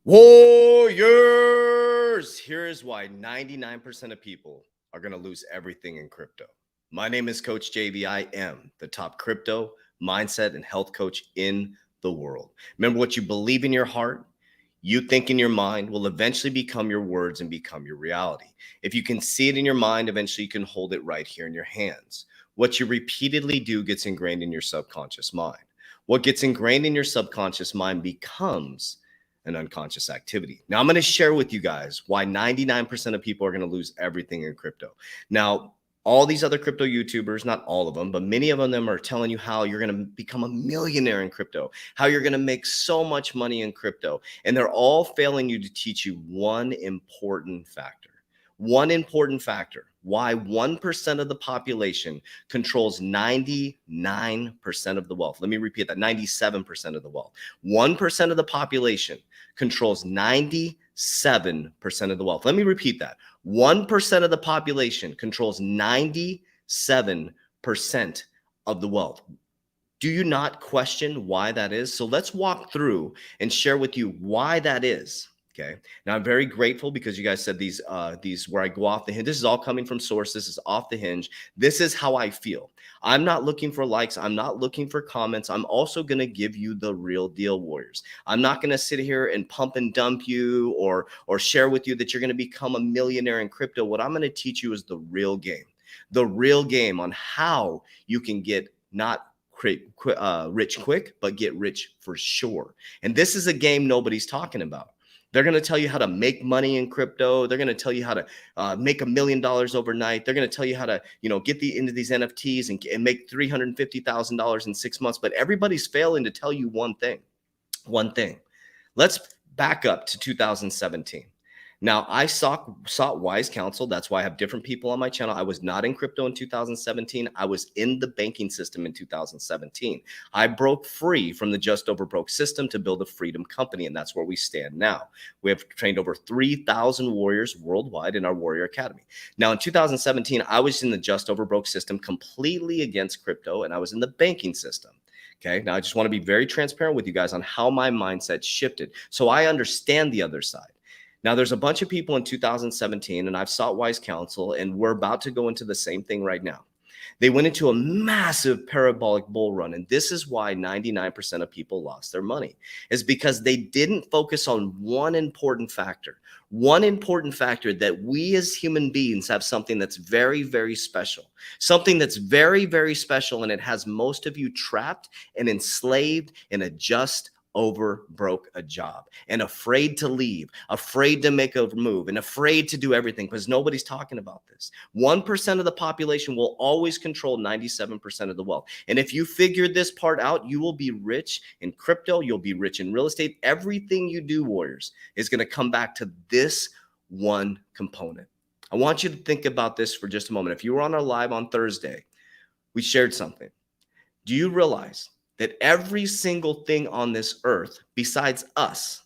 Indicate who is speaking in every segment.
Speaker 1: Warriors! Here is why 99% of people are going to lose everything in crypto. My name is Coach JB. I am the top crypto, mindset, and health coach in the world. Remember, what you believe in your heart, you think in your mind, will eventually become your words and become your reality. If you can see it in your mind, eventually you can hold it right here in your hands. What you repeatedly do gets ingrained in your subconscious mind. What gets ingrained in your subconscious mind becomes an unconscious activity. Now, I'm going to share with you guys why 99% of people are going to lose everything in crypto. Now, all these other crypto YouTubers, not all of them, but many of them are telling you how you're going to become a millionaire in crypto, how you're going to make so much money in crypto. And they're all failing you to teach you one important factor. One important factor, why 1% of the population controls 99% of the wealth. Let me repeat that, 97% of the wealth. 1% of the population controls 97% of the wealth. Let me repeat that. 1% of the population controls 97% of the wealth. Do you not question why that is? So let's walk through and share with you why that is. Okay. Now I'm very grateful because you guys said these where I go off the hinge. This is all coming from sources. This is off the hinge. This is how I feel. I'm not looking for likes. I'm not looking for comments. I'm also going to give you the real deal, warriors. I'm not going to sit here and pump and dump you or share with you that you're going to become a millionaire in crypto. What I'm going to teach you is the real game on how you can get not rich quick, but get rich for sure. And this is a game nobody's talking about. They're going to tell you how to make money in crypto. They're going to tell you how to make $1 million overnight. They're going to tell you how to, get into these NFTs and make $350,000 in 6 months. But everybody's failing to tell you one thing. Let's back up to 2017. Now, I sought wise counsel. That's why I have different people on my channel. I was not in crypto in 2017. I was in the banking system in 2017. I broke free from the just over broke system to build a freedom company, and that's where we stand now. We have trained over 3,000 warriors worldwide in our Warrior Academy. Now, in 2017, I was in the just over broke system completely against crypto, and I was in the banking system. Okay, now I just want to be very transparent with you guys on how my mindset shifted so I understand the other side. Now, there's a bunch of people in 2017, and I've sought wise counsel, and we're about to go into the same thing right now. They went into a massive parabolic bull run, and this is why 99% of people lost their money, is because they didn't focus on one important factor that we as human beings have something that's very, very special, and it has most of you trapped and enslaved in a just over broke a job and afraid to leave, afraid to make a move, and afraid to do everything because nobody's talking about this. 1% of the population will always control 97% of the wealth. And if you figure this part out, you will be rich in crypto. You'll be rich in real estate. Everything you do, warriors, is going to come back to this one component. I want you to think about this for just a moment. If you were on our live on Thursday, we shared something. Do you realize that every single thing on this earth besides us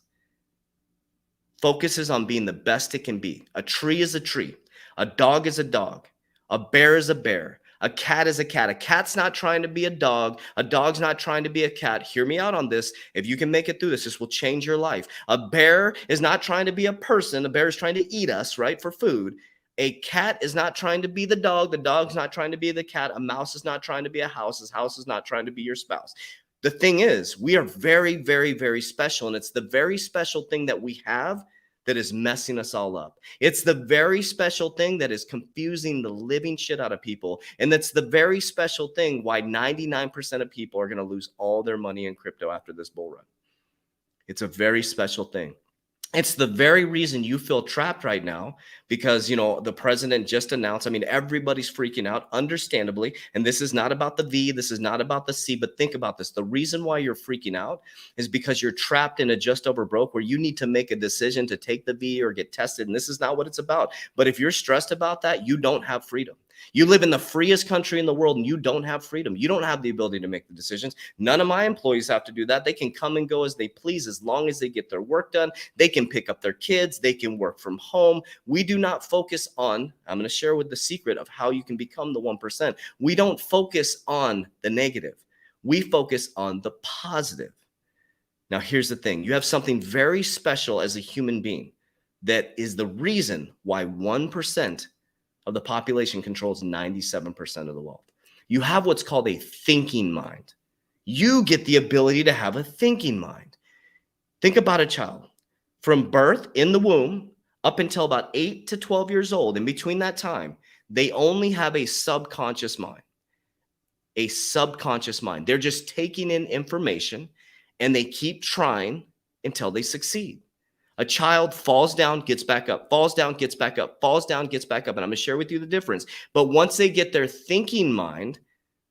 Speaker 1: focuses on being the best it can be? A tree is a tree. A dog is a dog. A bear is a bear. A cat is a cat. A cat's not trying to be a dog. A dog's not trying to be a cat. Hear me out on this. If you can make it through this, this will change your life. A bear is not trying to be a person. A bear is trying to eat us, right, for food. A cat is not trying to be the dog. The dog's not trying to be the cat. A mouse is not trying to be a house. His house is not trying to be your spouse. The thing is, we are very, very, very special. And it's the very special thing that we have that is messing us all up. It's the very special thing that is confusing the living shit out of people. And that's the very special thing why 99% of people are going to lose all their money in crypto after this bull run. It's a very special thing. It's the very reason you feel trapped right now because, the president just announced, everybody's freaking out, understandably. And this is not about the V, this is not about the C, but think about this. The reason why you're freaking out is because you're trapped in a just over broke where you need to make a decision to take the V or get tested. And this is not what it's about. But if you're stressed about that, you don't have freedom. You live in the freest country in the world and you don't have freedom. You don't have the ability to make the decisions. None of my employees have to do that. They can come and go as they please as long as they get their work done. They can pick up their kids. They can work from home. We do not focus on, I'm going to share with the secret of how you can become the 1%. We don't focus on the negative. We focus on the positive. Now, here's the thing. You have something very special as a human being that is the reason why 1% of the population controls 97% of the wealth. You have what's called a thinking mind. You get the ability to have a thinking mind. Think about a child from birth in the womb up until about 8 to 12 years old. In between that time, they only have a subconscious mind. A subconscious mind. They're just taking in information and they keep trying until they succeed. A child falls down, gets back up, falls down, gets back up, falls down, gets back up. And I'm going to share with you the difference. But once they get their thinking mind,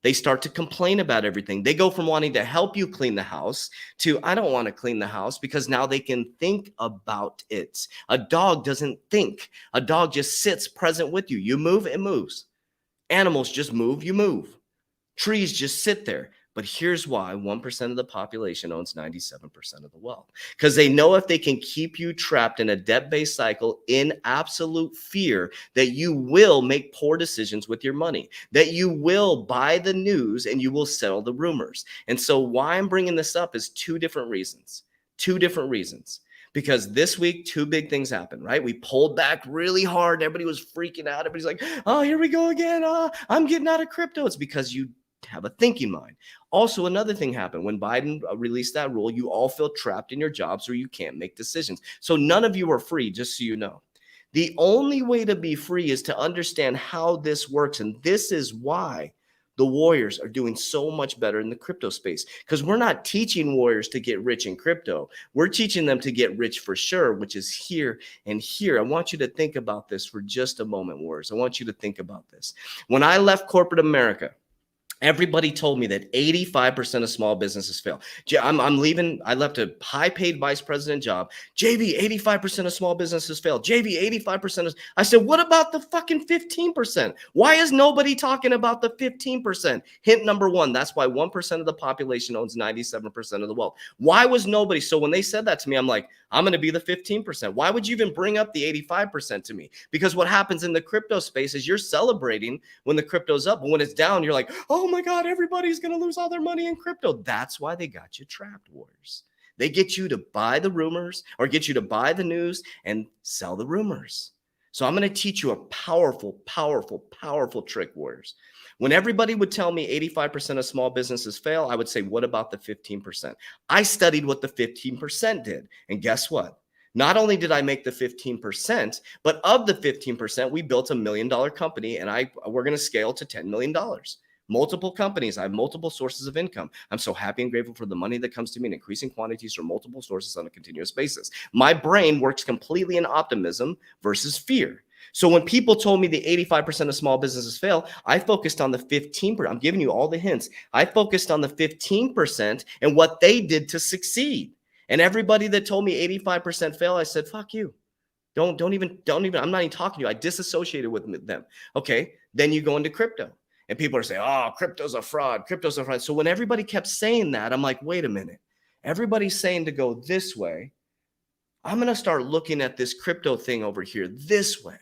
Speaker 1: they start to complain about everything. They go from wanting to help you clean the house to, I don't want to clean the house, because now they can think about it. A dog doesn't think. A dog just sits present with you. You move, it moves. Animals just move, you move. Trees just sit there. But here's why 1% of the population owns 97% of the wealth. Because they know if they can keep you trapped in a debt-based cycle in absolute fear, that you will make poor decisions with your money, that you will buy the news and you will settle the rumors. And so why I'm bringing this up is two different reasons. Because this week, two big things happened, right? We pulled back really hard. Everybody was freaking out. Everybody's like, oh, here we go again. I'm getting out of crypto. It's because you have a thinking mind. Also, another thing happened when Biden released that rule. You all feel trapped in your jobs where you can't make decisions. So none of you are free, just so you know. The only way to be free is to understand how this works. And this is why the warriors are doing so much better in the crypto space, because we're not teaching warriors to get rich in crypto. We're teaching them to get rich for sure, which is here and here. I want you to think about this for just a moment, warriors. I want you to think about this. When I left corporate America, everybody told me that 85% of small businesses fail. I'm leaving. I left a high-paid vice president job. JV, 85% of small businesses fail. JV, 85% of. I said, what about the fucking 15%? Why is nobody talking about the 15%? Hint number one, that's why 1% of the population owns 97% of the wealth. Why was nobody? So when they said that to me, I'm like, I'm going to be the 15%. Why would you even bring up the 85% to me? Because what happens in the crypto space is you're celebrating when the crypto's up, but when it's down, you're like, oh my God, everybody's going to lose all their money in crypto. That's why they got you trapped, warriors. They get you to buy the rumors or get you to buy the news and sell the rumors. So I'm going to teach you a powerful, powerful, powerful trick, warriors. When everybody would tell me 85% of small businesses fail, I would say, what about the 15%? I studied what the 15% did. And guess what? Not only did I make the 15%, but of the 15%, we built $1 million company, and we're going to scale to $10 million. Multiple companies. I have multiple sources of income. I'm so happy and grateful for the money that comes to me in increasing quantities from multiple sources on a continuous basis. My brain works completely in optimism versus fear. So when people told me the 85% of small businesses fail, I focused on the 15%. I'm giving you all the hints. I focused on the 15% and what they did to succeed. And everybody that told me 85% fail, I said, fuck you. Don't even, I'm not even talking to you. I disassociated with them. Okay. Then you go into crypto. And people are saying, oh, crypto's a fraud. Crypto's a fraud. So when everybody kept saying that, I'm like, wait a minute. Everybody's saying to go this way. I'm going to start looking at this crypto thing over here this way.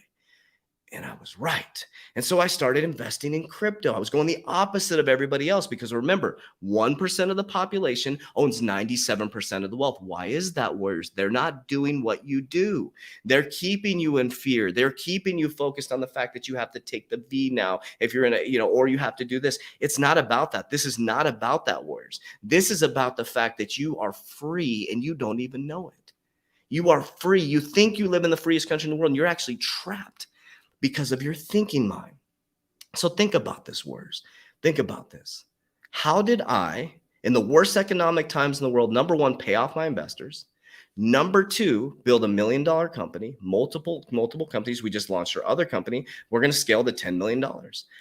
Speaker 1: And I was right. And so I started investing in crypto. I was going the opposite of everybody else because remember, 1% of the population owns 97% of the wealth. Why is that, warriors? They're not doing what you do. They're keeping you in fear. They're keeping you focused on the fact that you have to take the V now if you're in a, or you have to do this. It's not about that. This is not about that, warriors. This is about the fact that you are free and you don't even know it. You are free. You think you live in the freest country in the world and you're actually trapped because of your thinking mind. So think about this, warriors. Think about this. How did I, in the worst economic times in the world, number one, pay off my investors? Number two, build $1 million company, multiple companies. We just launched our other company. We're going to scale to $10 million.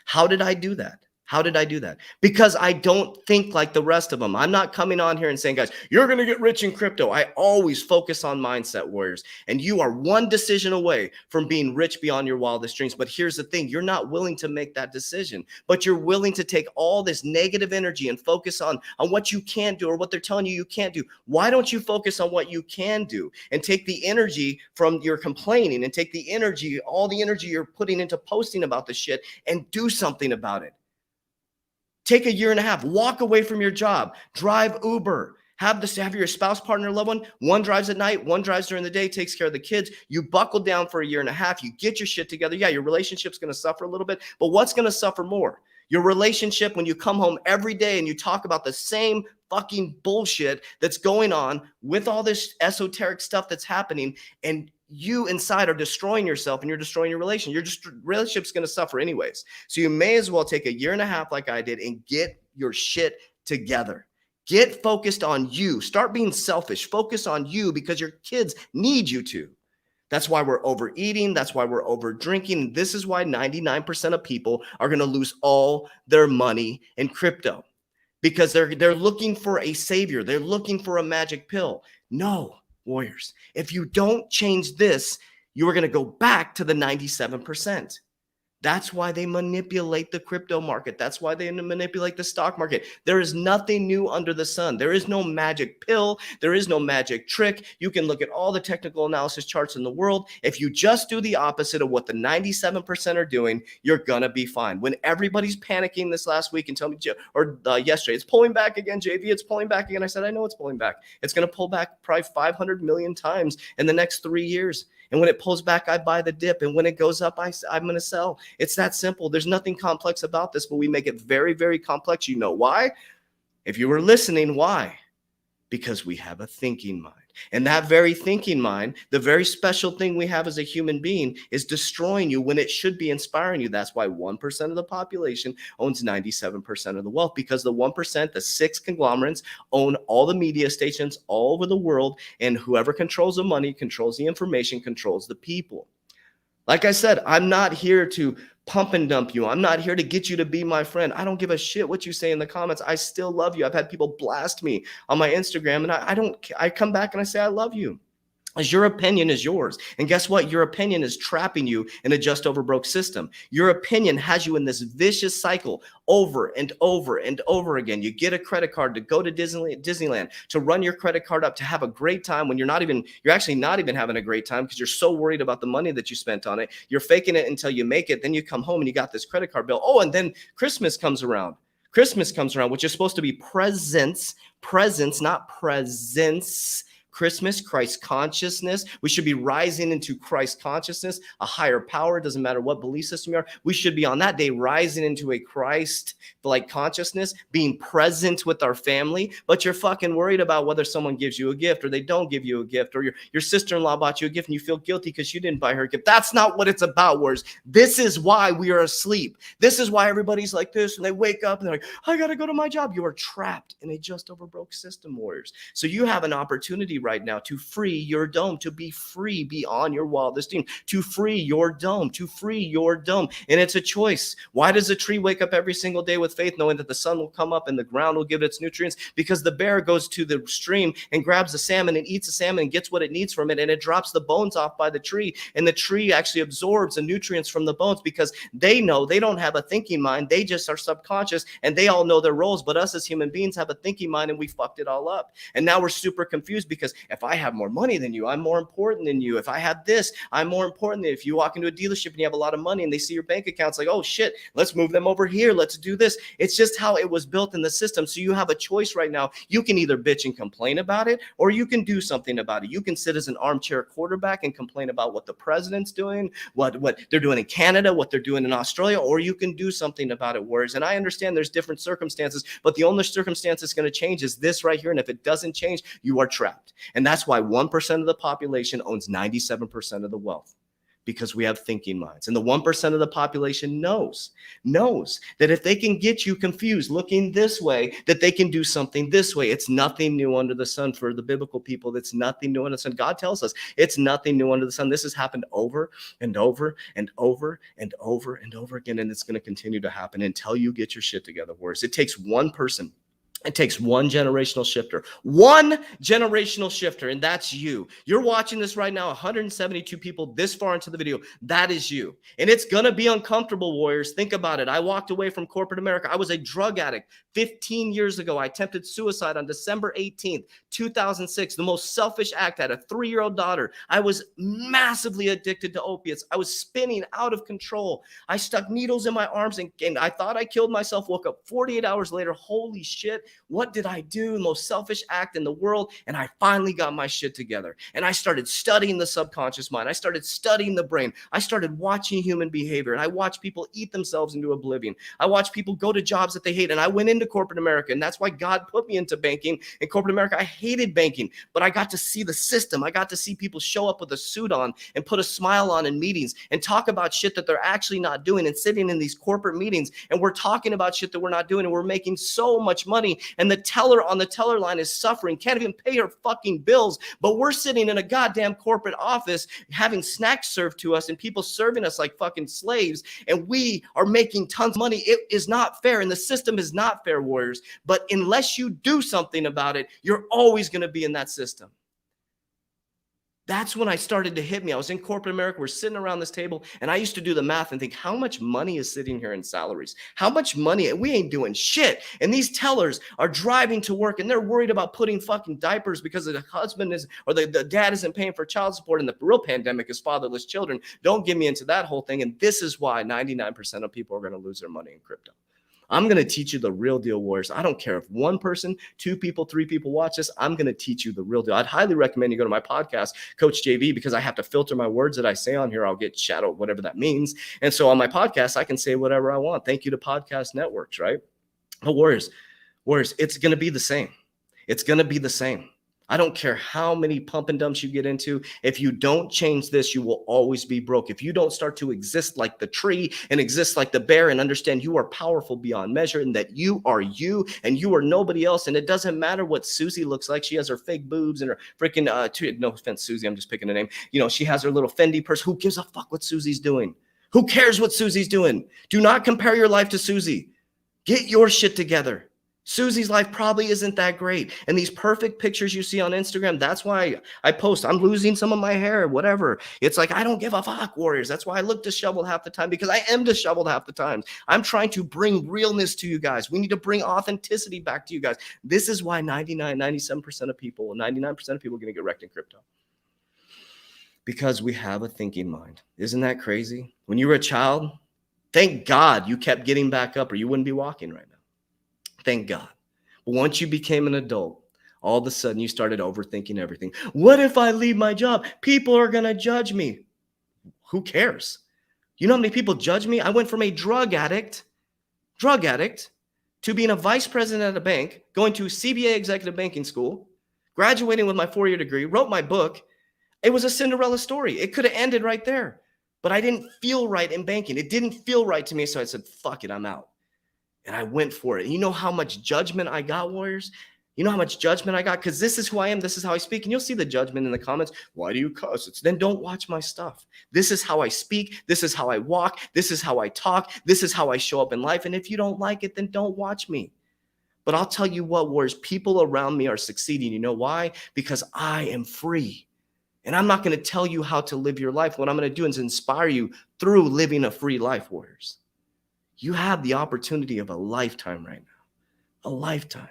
Speaker 1: How did I do that? How did I do that? Because I don't think like the rest of them. I'm not coming on here and saying, guys, you're going to get rich in crypto. I always focus on mindset, warriors. And you are one decision away from being rich beyond your wildest dreams. But here's the thing. You're not willing to make that decision, but you're willing to take all this negative energy and focus on what you can't do or what they're telling you can't do. Why don't you focus on what you can do and take the energy from your complaining and take the energy, all the energy you're putting into posting about this shit and do something about it? Take a year and a half, walk away from your job, drive Uber, Have your spouse, partner, loved one. One drives at night, one drives during the day, takes care of the kids. You buckle down for a year and a half. You get your shit together. Yeah, your relationship's going to suffer a little bit, but what's going to suffer more? Your relationship when you come home every day and you talk about the same fucking bullshit that's going on with all this esoteric stuff that's happening, and you inside are destroying yourself and you're destroying your relation. Your relationship's going to suffer anyways. So you may as well take a year and a half like I did and get your shit together. Get focused on you. Start being selfish. Focus on you because your kids need you to. That's why we're overeating. That's why we're over drinking. This is why 99% of people are going to lose all their money in crypto because they're looking for a savior. They're looking for a magic pill. No, warriors, if you don't change this, you are going to go back to the 97%. That's why they manipulate the crypto market. That's why they manipulate the stock market. There is nothing new under the sun. There is no magic pill. There is no magic trick. You can look at all the technical analysis charts in the world. If you just do the opposite of what the 97% are doing, you're going to be fine. When everybody's panicking this last week and tell me, or yesterday, it's pulling back again, JV, it's pulling back again. I said, I know it's pulling back. It's going to pull back probably 500 million times in the next 3 years. And when it pulls back, I buy the dip. And when it goes up, I'm going to sell. It's that simple. There's nothing complex about this, but we make it very, very complex. You know why? If you were listening, why? Because we have a thinking mind. And that very thinking mind, the very special thing we have as a human being, is destroying you when it should be inspiring you. That's why 1% of the population owns 97% of the wealth, because the 1%, the 6 conglomerates, own all the media stations all over the world, and whoever controls the money, controls the information, controls the people. Like I said, I'm not here to pump and dump you. I'm not here to get you to be my friend. I don't give a shit what you say in the comments. I still love you. I've had people blast me on my Instagram, and I come back and I say, I love you. As your opinion is yours. And guess what? Your opinion is trapping you in a just over broke system. Your opinion has you in this vicious cycle over and over and over again. You get a credit card to go to Disneyland, to run your credit card up, to have a great time when you're actually not even having a great time because you're so worried about the money that you spent on it. You're faking it until you make it. Then you come home and you got this credit card bill. Oh, and then Christmas comes around. Christmas comes around, which is supposed to be presents, not presents. Christmas, Christ consciousness. We should be rising into Christ consciousness, a higher power. It doesn't matter what belief system you are. We should be on that day rising into a Christ-like consciousness, being present with our family. But you're fucking worried about whether someone gives you a gift or they don't give you a gift, or your sister-in-law bought you a gift and you feel guilty because you didn't buy her a gift. That's not what it's about, warriors. This is why we are asleep. This is why everybody's like this and they wake up and they're like, I got to go to my job. You are trapped in a just over broke system, warriors. So you have an opportunity right now to free your dome, to be free beyond your wildest dream, to free your dome, And it's a choice. Why does a tree wake up every single day with faith, knowing that the sun will come up and the ground will give it its nutrients? Because the bear goes to the stream and grabs the salmon and eats the salmon and gets what it needs from it, and it drops the bones off by the tree, and the tree actually absorbs the nutrients from the bones because they know they don't have a thinking mind. They just are subconscious, and they all know their roles. But us as human beings have a thinking mind, and we fucked it all up. And now we're super confused because if I have more money than you, I'm more important than you. If I have this, I'm more important than you. If you walk into a dealership and you have a lot of money and they see your bank accounts, like, oh shit, let's move them over here. Let's do this. It's just how it was built in the system. So you have a choice right now. You can either bitch and complain about it, or you can do something about it. You can sit as an armchair quarterback and complain about what the president's doing, what they're doing in Canada, what they're doing in Australia, or you can do something about it, warriors. And I understand there's different circumstances, but the only circumstance that's going to change is this right here. And if it doesn't change, you are trapped. And that's why 1% of the population owns 97% of the wealth, because we have thinking minds. And the 1% of the population knows that if they can get you confused looking this way, that they can do something this way. It's nothing new under the sun. For the biblical people, it's nothing new under the sun. God tells us it's nothing new under the sun. This has happened over and over and over and over and over again, and it's going to continue to happen until you get your shit together, warriors. It takes one person. It takes one generational shifter, and that's you. You're watching this right now, 172 people this far into the video. That is you. And it's going to be uncomfortable, warriors. Think about it. I walked away from corporate America. I was a drug addict 15 years ago. I attempted suicide on December 18th, 2006. The most selfish act. I had a 3-year-old daughter. I was massively addicted to opiates. I was spinning out of control. I stuck needles in my arms and I thought I killed myself. Woke up 48 hours later. Holy shit. what did I do? The most selfish act in the world. And I finally got my shit together. And I started studying the subconscious mind. I started studying the brain. I started watching human behavior. And I watched people eat themselves into oblivion. I watched people go to jobs that they hate. And I went into corporate America. And that's why God put me into banking. In corporate America, I hated banking, but I got to see the system. I got to see people show up with a suit on and put a smile on in meetings and talk about shit that they're actually not doing, and sitting in these corporate meetings and we're talking about shit that we're not doing, and we're making so much money, and the teller on the teller line is suffering, can't even pay her fucking bills, but we're sitting in a goddamn corporate office having snacks served to us and people serving us like fucking slaves, and we are making tons of money. It is not fair, and the system is not fair, warriors. But unless you do something about it, you're always going to be in that system. That's when I started to hit me. I was in corporate America. We're sitting around this table, and I used to do the math and think, how much money is sitting here in salaries? How much money? We ain't doing shit. And these tellers are driving to work, and they're worried about putting fucking diapers because the husband is, or the dad isn't paying for child support, and the real pandemic is fatherless children. Don't get me into that whole thing. And this is why 99% of people are going to lose their money in crypto. I'm going to teach you the real deal, warriors. I don't care if one person, two people, three people watch this. I'm going to teach you the real deal. I'd highly recommend you go to my podcast, Coach JV, because I have to filter my words that I say on here. I'll get shadowed, whatever that means. And so on my podcast, I can say whatever I want. Thank you to podcast networks, right? But warriors, it's going to be the same. It's going to be the same. I don't care how many pump and dumps you get into. If you don't change this, you will always be broke. If you don't start to exist like the tree and exist like the bear and understand you are powerful beyond measure and that you are you and you are nobody else. And it doesn't matter what Susie looks like. She has her fake boobs and her freaking, no offense, Susie, I'm just picking a name. You know, she has her little Fendi purse. Who gives a fuck what Susie's doing? Who cares what Susie's doing? Do not compare your life to Susie. Get your shit together. Susie's life probably isn't that great. And these perfect pictures you see on Instagram, that's why I post, I'm losing some of my hair, whatever. It's like, I don't give a fuck, warriors. That's why I look disheveled half the time, because I am disheveled half the time. I'm trying to bring realness to you guys. We need to bring authenticity back to you guys. This is why 97% of people, 99% of people are going to get wrecked in crypto. Because we have a thinking mind. Isn't that crazy? When you were a child, thank God you kept getting back up or you wouldn't be walking right now. Thank God. But once you became an adult, all of a sudden you started overthinking everything. What if I leave my job? People are going to judge me. Who cares? You know how many people judge me? I went from a drug addict to being a vice president at a bank, going to CBA executive banking school, graduating with my 4-year degree, wrote my book. It was a Cinderella story. It could have ended right there. But I didn't feel right in banking. It didn't feel right to me. So I said, fuck it, I'm out. And I went for it. And you know how much judgment I got, warriors? You know how much judgment I got? Because this is who I am. This is how I speak. And you'll see the judgment in the comments. Why do you cuss? Then don't watch my stuff. This is how I speak. This is how I walk. This is how I talk. This is how I show up in life. And if you don't like it, then don't watch me. But I'll tell you what, warriors, people around me are succeeding. You know why? Because I am free. And I'm not going to tell you how to live your life. What I'm going to do is inspire you through living a free life, warriors. You have the opportunity of a lifetime right now, a lifetime.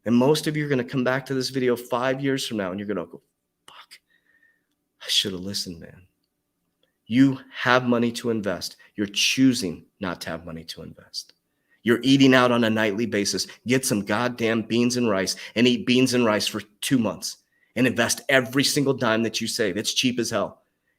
Speaker 1: And most of you are going to come back to this video 5 years from now and you're going to go, fuck, I should have listened, man. You have money to invest. You're choosing not to have money to invest. You're eating out on a nightly basis. Get some goddamn beans and rice and eat beans and rice for 2 months and invest every single dime that you save. It's cheap as hell.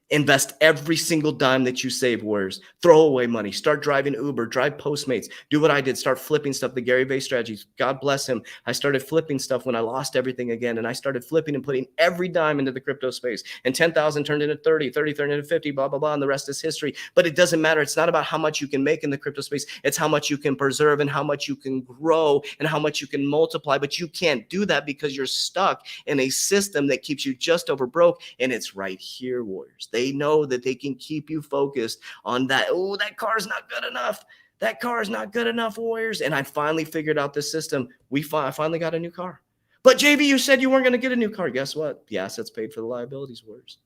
Speaker 1: Invest every single dime that you save, warriors. Throw away money. Start driving Uber. Drive Postmates. Do what I did. Start flipping stuff. The Gary Vee strategies. God bless him. I started flipping stuff when I lost everything again. And I started flipping and putting every dime into the crypto space. And 10,000 turned into 30, 30 turned into 50, blah, blah, blah. And the rest is history. But it doesn't matter. It's not about how much you can make in the crypto space. It's how much you can preserve and how much you can grow and how much you can multiply. But you can't do that because you're stuck in a system that keeps you just over broke. And it's right here, warriors. They know that they can keep you focused on that. Oh, that car is not good enough. That car is not good enough, warriors. And I finally figured out this system. I finally got a new car. But JV, you said you weren't going to get a new car. Guess what? The assets paid for the liabilities, warriors.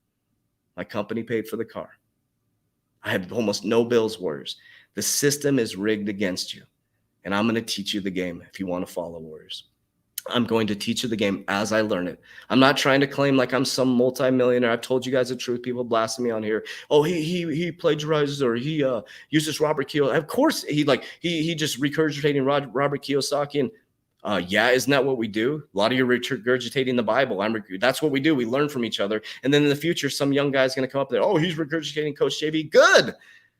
Speaker 1: My company paid for the car. I have almost no bills, warriors. The system is rigged against you. And I'm going to teach you the game if you want to follow, warriors. I'm going to teach you the game as I learn it. I'm not trying to claim like I'm some multimillionaire. I've told you guys the truth. People blasting me on here. Oh, he plagiarizes or he uses Robert Kiyosaki. Of course, he just regurgitating Robert Kiyosaki. And Yeah, isn't that what we do? A lot of you regurgitating the Bible. That's what we do. We learn from each other. And then in the future, some young guy's going to come up there. Oh, he's regurgitating Coach JB. Good,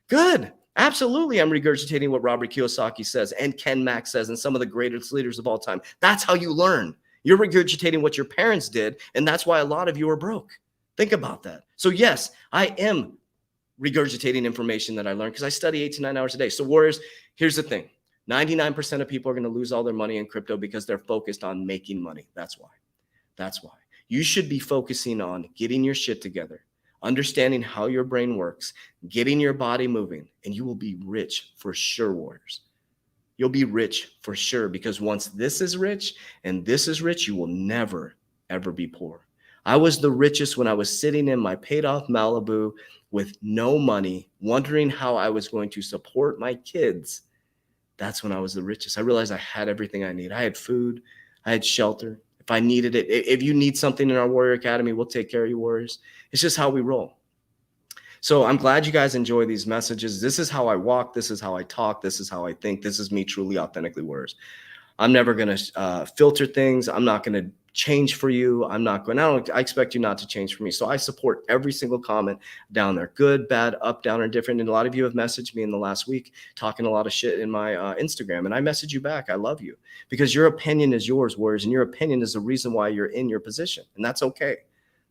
Speaker 1: good. Absolutely, I'm regurgitating what Robert Kiyosaki says and Ken Mack says and some of the greatest leaders of all time. That's how you learn. You're regurgitating what your parents did, and that's why a lot of you are broke. Think about that. So yes, I am regurgitating information that I learned because I study 8 to 9 hours a day. So Warriors, here's the thing. 99% of people are going to lose all their money in crypto because they're focused on making money. That's why. That's why. You should be focusing on getting your shit together, understanding how your brain works, getting your body moving, and you will be rich for sure, Warriors. You'll be rich for sure, because once this is rich and this is rich, you will never, ever be poor. I was the richest when I was sitting in my paid off Malibu with no money, wondering how I was going to support my kids. That's when I was the richest. I realized I had everything I need. I had food, I had shelter. If I needed it, if you need something in our Warrior Academy, we'll take care of you, Warriors. It's just how we roll. So I'm glad you guys enjoy these messages. This is how I walk. This is how I talk. This is how I think. This is me truly, authentically, Warriors. I'm never going to filter things. I'm not going to change for you. I expect you not to change for me. So I support every single comment down there, good, bad, up, down, or different. And a lot of you have messaged me in the last week talking a lot of shit in my Instagram. And I message you back. I love you because your opinion is yours, Warriors. And your opinion is the reason why you're in your position. And that's okay.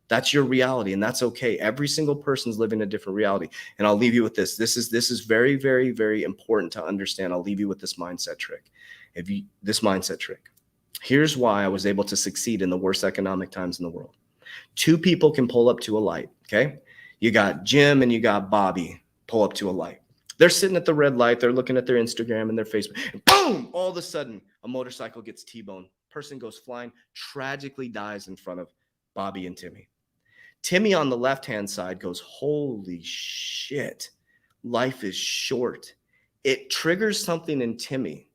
Speaker 1: That's your reality, and that's okay. Every single person's living a different reality. And I'll leave you with this. This is very, very, very important to understand. I'll leave you with this mindset trick. This mindset trick. Here's why I was able to succeed in the worst economic times in the world. 2 people can pull up to a light, okay? You got Jim and you got Bobby pull up to a light. They're sitting at the red light. They're looking at their Instagram and their Facebook. And boom, all of a sudden, a motorcycle gets T-boned. Person goes flying, tragically dies in front of Bobby and Timmy. Timmy on the left-hand side goes, holy shit, life is short. It triggers something in Timmy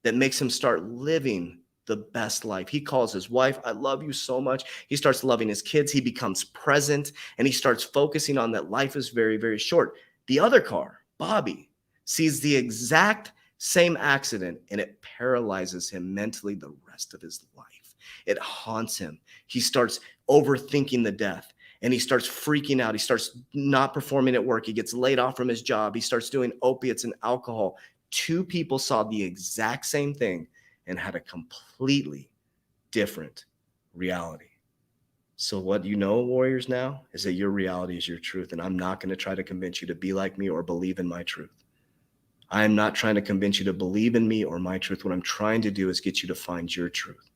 Speaker 1: that makes him start living the best life. He calls his wife, I love you so much. He starts loving his kids. He becomes present, and he starts focusing on that life is very, very short. The other car, Bobby, sees the exact same accident, and it paralyzes him mentally the rest of his life. It haunts him. He starts overthinking the death. And he starts freaking out. He starts not performing at work. He gets laid off from his job. He starts doing opiates and alcohol. 2 people saw the exact same thing and had a completely different reality. So what you know, Warriors, now is that your reality is your truth. And I'm not going to try to convince you to be like me or believe in my truth. I am not trying to convince you to believe in me or my truth. What I'm trying to do is get you to find your truth,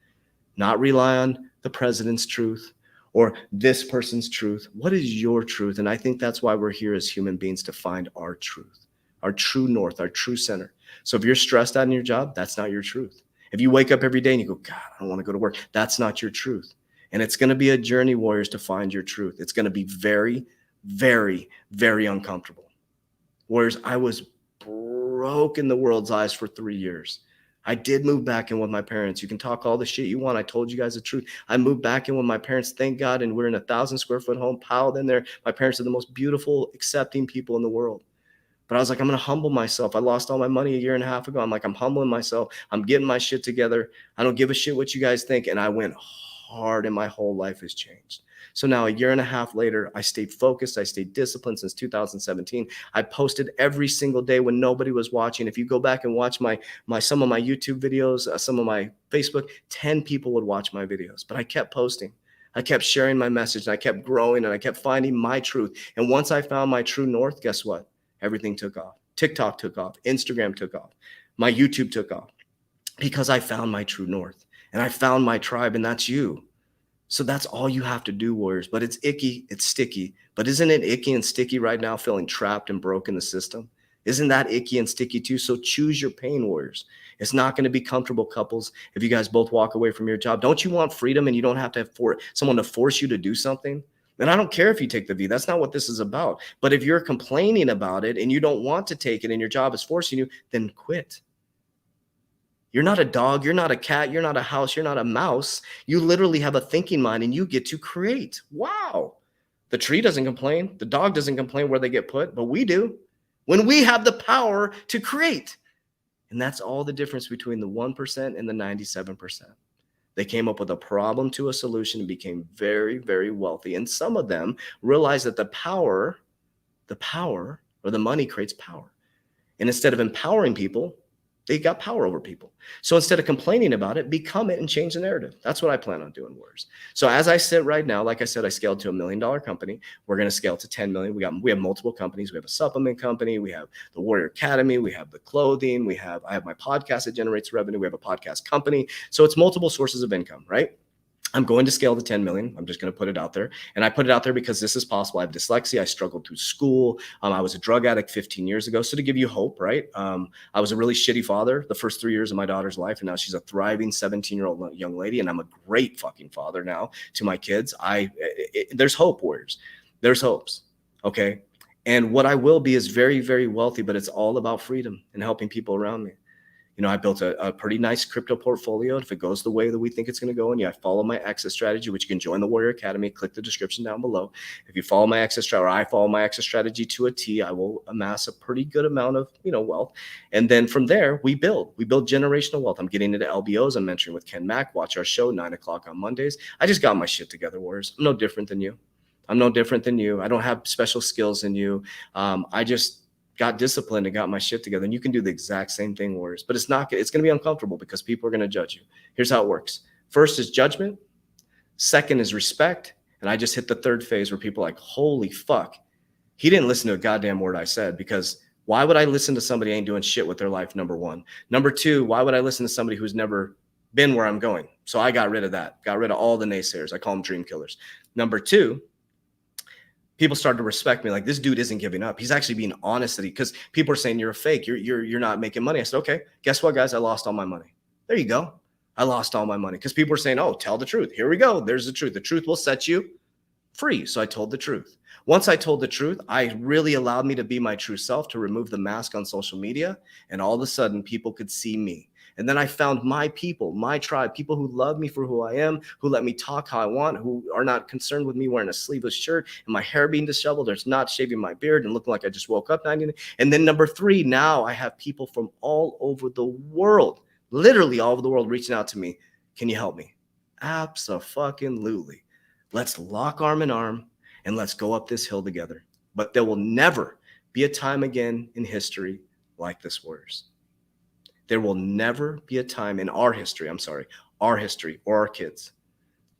Speaker 1: not rely on the president's truth or this person's truth. What is your truth? And I think that's why we're here as human beings, to find our truth, our true north, our true center. So if you're stressed out in your job, that's not your truth. If you wake up every day and you go, God, I don't want to go to work, that's not your truth. And it's going to be a journey, Warriors, to find your truth. It's going to be very, very, very uncomfortable. Warriors, I was broke in the world's eyes for 3 years. I did move back in with my parents. You can talk all the shit you want. I told you guys the truth. I moved back in with my parents, thank God, and we're in a 1,000 square foot home piled in there. My parents are the most beautiful, accepting people in the world. But I was like, I'm going to humble myself. I lost all my money a year and a half ago. I'm like, I'm humbling myself. I'm getting my shit together. I don't give a shit what you guys think. And I went hard, and my whole life has changed. So now a year and a half later, I stayed focused. I stayed disciplined since 2017. I posted every single day when nobody was watching. If you go back and watch some of my YouTube videos, some of my Facebook, 10 people would watch my videos. But I kept posting. I kept sharing my message, and I kept growing, and I kept finding my truth. And once I found my true north, guess what? Everything took off. TikTok took off. Instagram took off. My YouTube took off because I found my true north, and I found my tribe, and that's you. So that's all you have to do, Warriors. But it's icky, it's sticky. But isn't it icky and sticky right now, feeling trapped and broke in the system? Isn't that icky and sticky too? So choose your pain, Warriors. It's not going to be comfortable, couples, if you guys both walk away from your job. Don't you want freedom, and you don't have to have someone to force you to do something? And I don't care if you take the V. That's not what this is about. But if you're complaining about it and you don't want to take it and your job is forcing you, then quit. You're not a dog. You're not a cat. You're not a house. You're not a mouse. You literally have a thinking mind, and you get to create. Wow. The tree doesn't complain. The dog doesn't complain where they get put, but we do when we have the power to create. And that's all the difference between the 1% and the 97%. They came up with a problem to a solution and became very, very wealthy. And some of them realized that the power or the money creates power. And instead of empowering people, they got power over people. So instead of complaining about it, become it and change the narrative. That's what I plan on doing, Warriors. So as I sit right now, like I said, I scaled to $1 million company. We're going to scale to 10 million. We have multiple companies. We have a supplement company. We have the Warrior Academy. We have the clothing. I have my podcast that generates revenue. We have a podcast company. So it's multiple sources of income, right? I'm going to scale to 10 million. I'm just going to put it out there. And I put it out there because this is possible. I have dyslexia. I struggled through school. I was a drug addict 15 years ago. So to give you hope, right? I was a really shitty father the first 3 years of my daughter's life. And now she's a thriving 17-year-old young lady. And I'm a great fucking father now to my kids. There's hope, Warriors. There's hopes. Okay. And what I will be is very, very wealthy, but it's all about freedom and helping people around me. You know, I built a pretty nice crypto portfolio. If it goes the way that we think it's going to go, and I follow my exit strategy, which you can join the Warrior Academy, click the description down below. If you follow my exit strategy, or I follow my exit strategy to a T, I will amass a pretty good amount of, wealth. And then from there, we build generational wealth. I'm getting into LBOs. I'm mentoring with Ken Mack. Watch our show, 9:00 on Mondays. I just got my shit together, Warriors. I'm no different than you. I don't have special skills than you. I just got disciplined and got my shit together. And you can do the exact same thing, Warriors. But it's going to be uncomfortable because people are going to judge you. Here's how it works. First is judgment. Second is respect. And I just hit the third phase where people are like, holy fuck, he didn't listen to a goddamn word I said. Because why would I listen to somebody who ain't doing shit with their life, number one? Number two, why would I listen to somebody who's never been where I'm going? So I got rid of that. Got rid of all the naysayers. I call them dream killers. Number two, people started to respect me. Like, this dude isn't giving up. He's actually being honest because people are saying you're a fake. You're not making money. I said, okay, guess what, guys? I lost all my money. There you go. I lost all my money because people are saying, oh, tell the truth. Here we go. There's the truth. The truth will set you free. So I told the truth. Once I told the truth, I really allowed me to be my true self, to remove the mask on social media. And all of a sudden, people could see me. And then I found my people, my tribe, people who love me for who I am, who let me talk how I want, who are not concerned with me wearing a sleeveless shirt and my hair being disheveled, or it's not shaving my beard and looking like I just woke up 90. And then number three, now I have people from all over the world, literally all over the world, reaching out to me. Can you help me? Abso-fucking-lutely. Let's lock arm in arm and let's go up this hill together. But there will never be a time again in history like this, Warriors. There will never be a time in our history or our kids.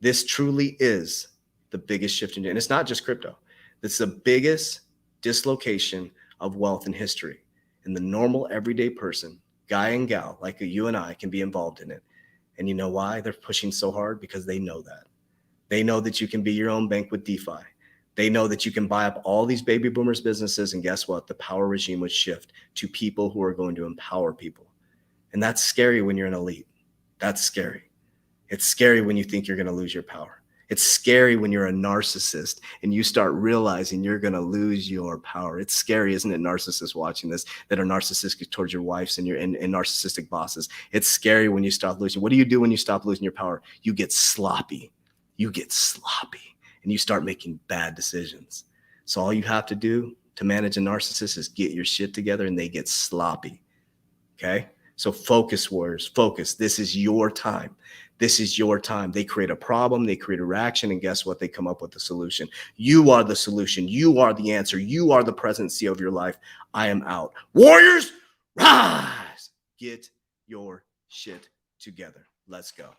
Speaker 1: This truly is the biggest shift and it's not just crypto. It's the biggest dislocation of wealth in history. And the normal everyday person, guy and gal like you and I, can be involved in it. And you know why they're pushing so hard? Because they know that. They know that you can be your own bank with DeFi. They know that you can buy up all these baby boomers businesses. And guess what? The power regime would shift to people who are going to empower people. And that's scary when you're an elite. That's scary. It's scary when you think you're going to lose your power. It's scary when you're a narcissist and you start realizing you're going to lose your power. It's scary, isn't it, narcissists watching this, that are narcissistic towards your wives and narcissistic bosses. It's scary when you stop losing. What do you do when you stop losing your power? You get sloppy. And you start making bad decisions. So all you have to do to manage a narcissist is get your shit together and they get sloppy. Okay? So focus, Warriors, focus. This is your time. This is your time. They create a problem, they create a reaction, and guess what? They come up with a solution. You are the solution. You are the answer. You are the presidency of your life. I am out. Warriors, rise. Get your shit together. Let's go.